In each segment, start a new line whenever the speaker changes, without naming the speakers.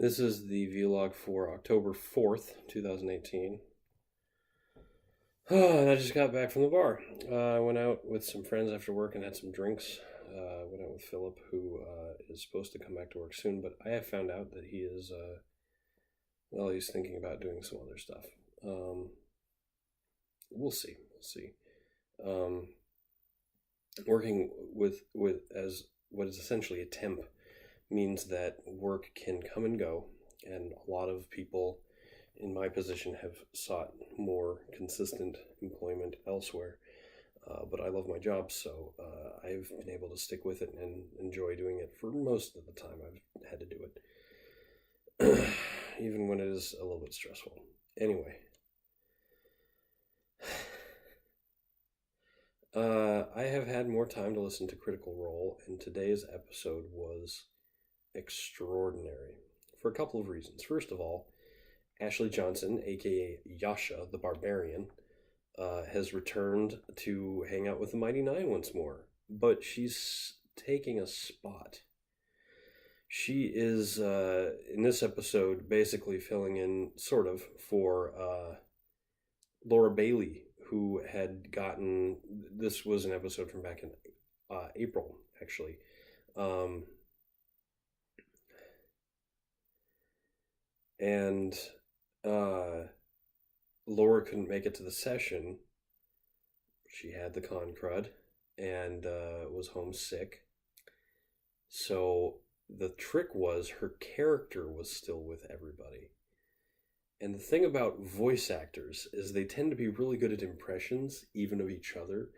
This is the vlog for October 4th, 2018. And I just got back from the bar. I went out with some friends after work and had some drinks. Went out with Philip, who is supposed to come back to work soon, but I have found out that he is, he's thinking about doing some other stuff. We'll see. Working with as what is essentially a temp means that work can come and go, and a lot of people in my position have sought more consistent employment elsewhere. But I love my job, so I've been able to stick with it and enjoy doing it for most of the time I've had to do it, even when it is a little bit stressful. Anyway, I have had more time to listen to Critical Role, and today's episode was extraordinary for a couple of reasons. First of all, Ashley Johnson, aka Yasha the Barbarian, has returned to hang out with the Mighty Nine once more, but she's taking a spot. She is, in this episode, basically filling in, sort of, for Laura Bailey, who had gotten, this was an episode from back in April, actually. And Laura couldn't make it to the session. She had the con crud and was homesick. So the trick was her character was still with everybody. And the thing about voice actors is they tend to be really good at impressions, even of each other.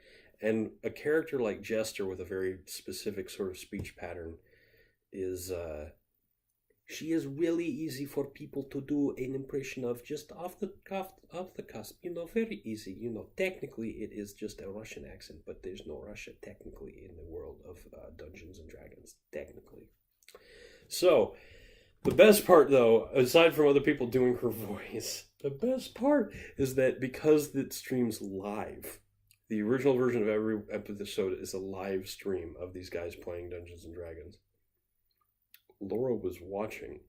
And a character like Jester with a very specific sort of speech pattern is... she is really easy for people to do an impression of, just off the cusp, very easy. Technically it is just a Russian accent, but there's no Russia technically in the world of Dungeons and Dragons, technically. So, the best part though, aside from other people doing her voice, the best part is that because it streams live, the original version of every episode is a live stream of these guys playing Dungeons and Dragons. Laura was watching,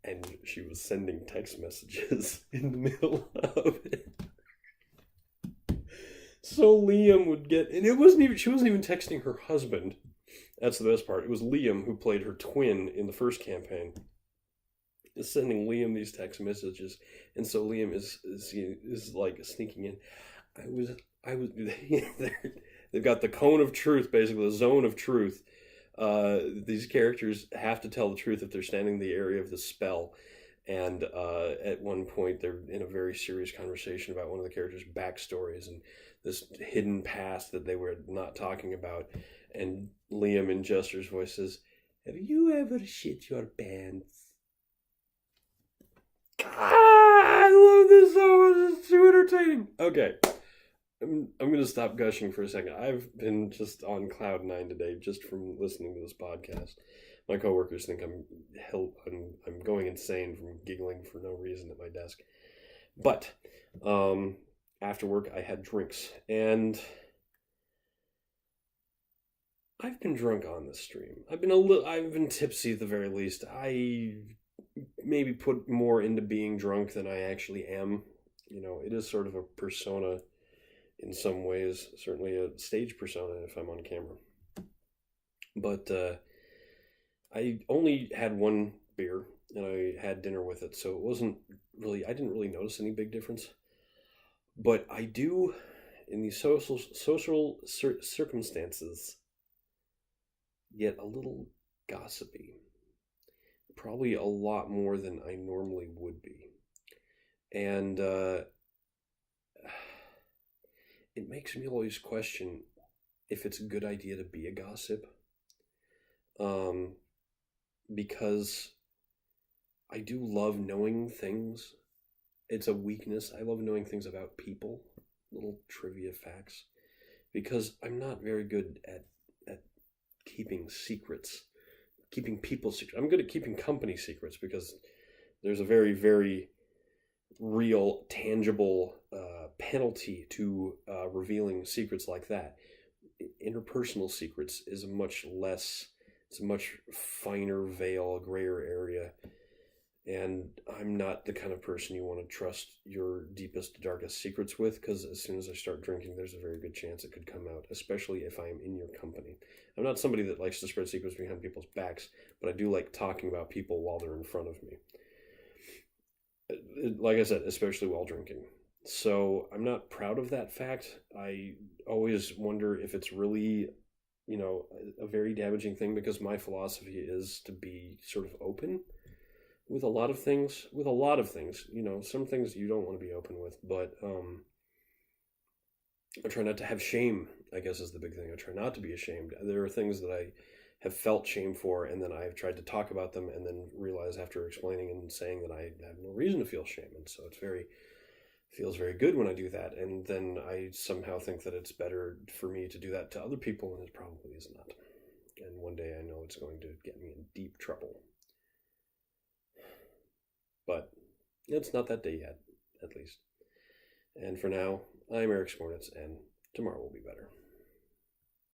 and she was sending text messages in the middle of it. So Liam would get, and she wasn't even texting her husband. That's the best part. It was Liam, who played her twin in the first campaign, is sending Liam these text messages, and so Liam is like sneaking in. I was. They've got the cone of truth, basically the zone of truth. These characters have to tell the truth if they're standing in the area of the spell. And at one point, they're in a very serious conversation about one of the characters' backstories and this hidden past that they were not talking about. And Liam, in Jester's voice, says, "Have you ever shit your pants?" I love this so much. It's too entertaining. Okay. I'm going to stop gushing for a second. I've been just on cloud nine today just from listening to this podcast. My coworkers think I'm going insane from giggling for no reason at my desk. But after work, I had drinks, and I've been drunk on this stream. I've been tipsy at the very least. I maybe put more into being drunk than I actually am. It is sort of a persona. In some ways, certainly a stage persona if I'm on camera. But I only had one beer, and I had dinner with it, so I didn't really notice any big difference. But I do, in these social circumstances, get a little gossipy. Probably a lot more than I normally would be. And it makes me always question if it's a good idea to be a gossip. Because I do love knowing things. It's a weakness. I love knowing things about people, little trivia facts, because I'm not very good at keeping secrets, keeping people's secrets. I'm good at keeping company secrets because there's a very, very real, tangible penalty to revealing secrets like that. Interpersonal secrets is a much finer veil, a grayer area. And I'm not the kind of person you want to trust your deepest, darkest secrets with, because as soon as I start drinking, there's a very good chance it could come out, especially if I am in your company. I'm not somebody that likes to spread secrets behind people's backs, but I do like talking about people while they're in front of me. Like I said, especially while drinking. So I'm not proud of that fact. I always wonder if it's really, a very damaging thing, because my philosophy is to be sort of open with a lot of things. Some things you don't want to be open with, but I try not to have shame, I guess, is the big thing. I try not to be ashamed. There are things that I have felt shame for, and then I've tried to talk about them, and then realize after explaining and saying that I have no reason to feel shame. And so feels very good when I do that. And then I somehow think that it's better for me to do that to other people, and it probably is not. And one day I know it's going to get me in deep trouble. But it's not that day yet, at least. And for now, I'm Eric Spornitz, and tomorrow will be better.